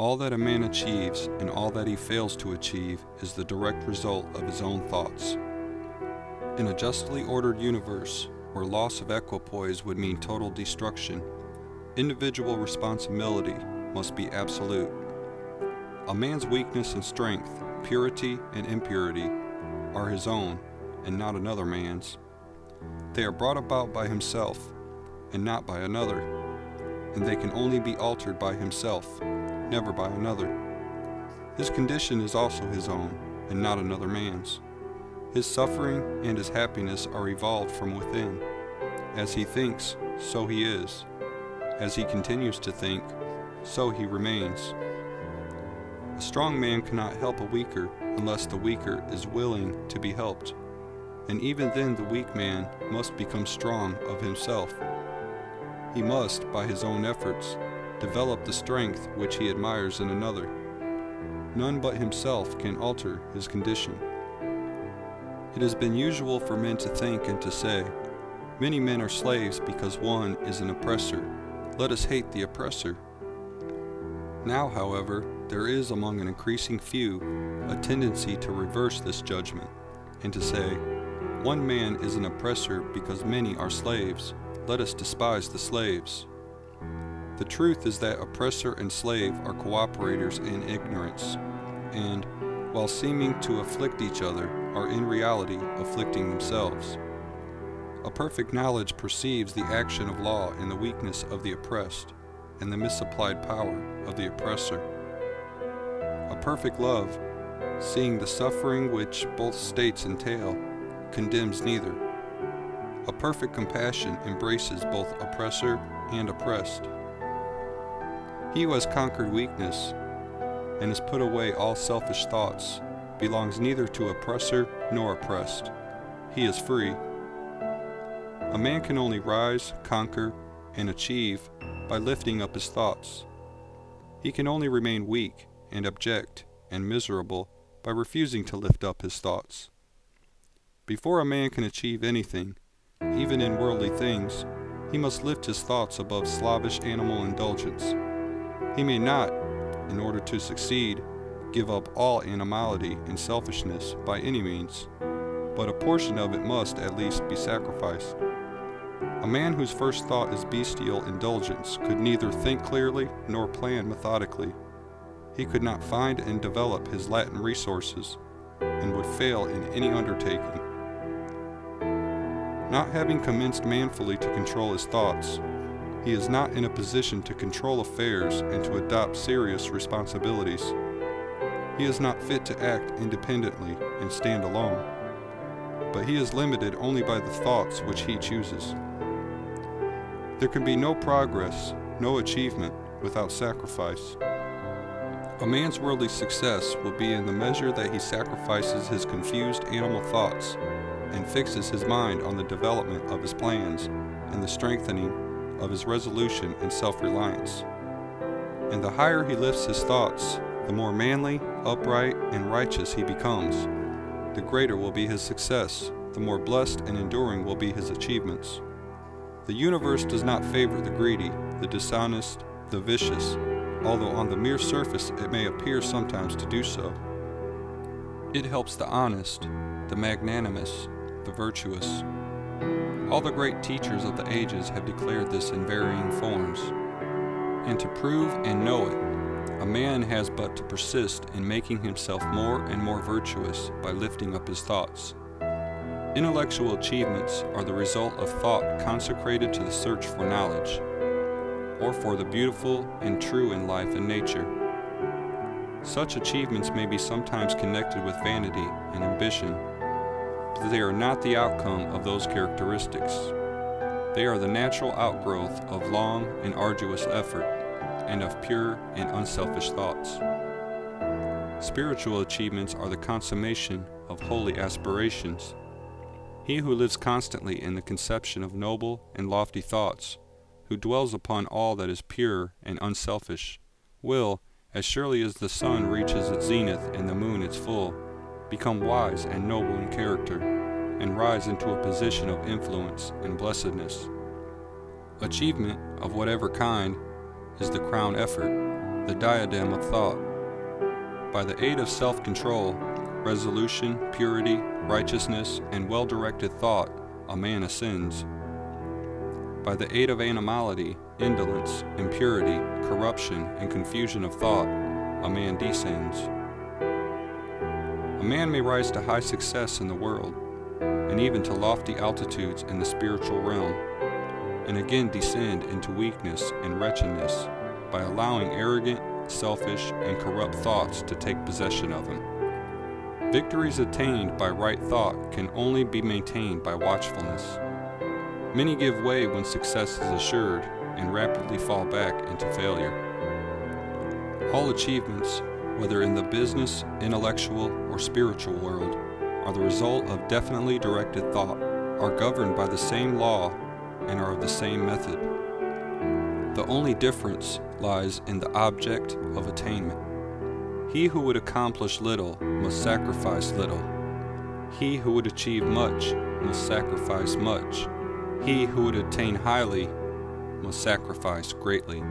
All that a man achieves and all that he fails to achieve is the direct result of his own thoughts. In a justly ordered universe, where loss of equipoise would mean total destruction, individual responsibility must be absolute. A man's weakness and strength, purity and impurity, are his own and not another man's. They are brought about by himself and not by another, and they can only be altered by himself, never by another. His condition is also his own and not another man's. His suffering and his happiness are evolved from within. As he thinks, so he is. As he continues to think, so he remains. A strong man cannot help a weaker unless the weaker is willing to be helped, and even then the weak man must become strong of himself. He must, by his own efforts, develop the strength which he admires in another. None but himself can alter his condition. It has been usual for men to think and to say, "Many men are slaves because one is an oppressor. Let us hate the oppressor." Now, however, there is among an increasing few a tendency to reverse this judgment and to say, "One man is an oppressor because many are slaves. Let us despise the slaves." The truth is that oppressor and slave are cooperators in ignorance, and, while seeming to afflict each other, are in reality afflicting themselves. A perfect knowledge perceives the action of law in the weakness of the oppressed and the misapplied power of the oppressor. A perfect love, seeing the suffering which both states entail, condemns neither. A perfect compassion embraces both oppressor and oppressed. He who has conquered weakness and has put away all selfish thoughts belongs neither to oppressor nor oppressed. He is free. A man can only rise, conquer, and achieve by lifting up his thoughts. He can only remain weak and abject and miserable by refusing to lift up his thoughts. Before a man can achieve anything, even in worldly things, he must lift his thoughts above slavish animal indulgence. He may not, in order to succeed, give up all animality and selfishness by any means, but a portion of it must at least be sacrificed. A man whose first thought is bestial indulgence could neither think clearly nor plan methodically. He could not find and develop his latent resources, and would fail in any undertaking. Not having commenced manfully to control his thoughts, he is not in a position to control affairs and to adopt serious responsibilities. He is not fit to act independently and stand alone, but he is limited only by the thoughts which he chooses. There can be no progress, no achievement, without sacrifice. A man's worldly success will be in the measure that he sacrifices his confused animal thoughts and fixes his mind on the development of his plans and the strengthening of his resolution and self-reliance. And the higher he lifts his thoughts, the more manly, upright, and righteous he becomes. The greater will be his success, the more blessed and enduring will be his achievements. The universe does not favor the greedy, the dishonest, the vicious, although on the mere surface it may appear sometimes to do so. It helps the honest, the magnanimous, the virtuous. All the great teachers of the ages have declared this in varying forms. And to prove and know it, a man has but to persist in making himself more and more virtuous by lifting up his thoughts. Intellectual achievements are the result of thought consecrated to the search for knowledge, or for the beautiful and true in life and nature. Such achievements may be sometimes connected with vanity and ambition, but they are not the outcome of those characteristics. They are the natural outgrowth of long and arduous effort, and of pure and unselfish thoughts. Spiritual achievements are the consummation of holy aspirations. He who lives constantly in the conception of noble and lofty thoughts, who dwells upon all that is pure and unselfish, will, as surely as the sun reaches its zenith and the moon its full, become wise and noble in character, and rise into a position of influence and blessedness. Achievement, of whatever kind, is the crown effort, the diadem of thought. By the aid of self-control, resolution, purity, righteousness, and well-directed thought, a man ascends. By the aid of animality, indolence, impurity, corruption, and confusion of thought, a man descends. A man may rise to high success in the world, and even to lofty altitudes in the spiritual realm, and again descend into weakness and wretchedness by allowing arrogant, selfish, and corrupt thoughts to take possession of him. Victories attained by right thought can only be maintained by watchfulness. Many give way when success is assured and rapidly fall back into failure. All achievements, whether in the business, intellectual, or spiritual world, are the result of definitely directed thought, are governed by the same law, and are of the same method. The only difference lies in the object of attainment. He who would accomplish little must sacrifice little. He who would achieve much must sacrifice much. He who would attain highly must sacrifice greatly.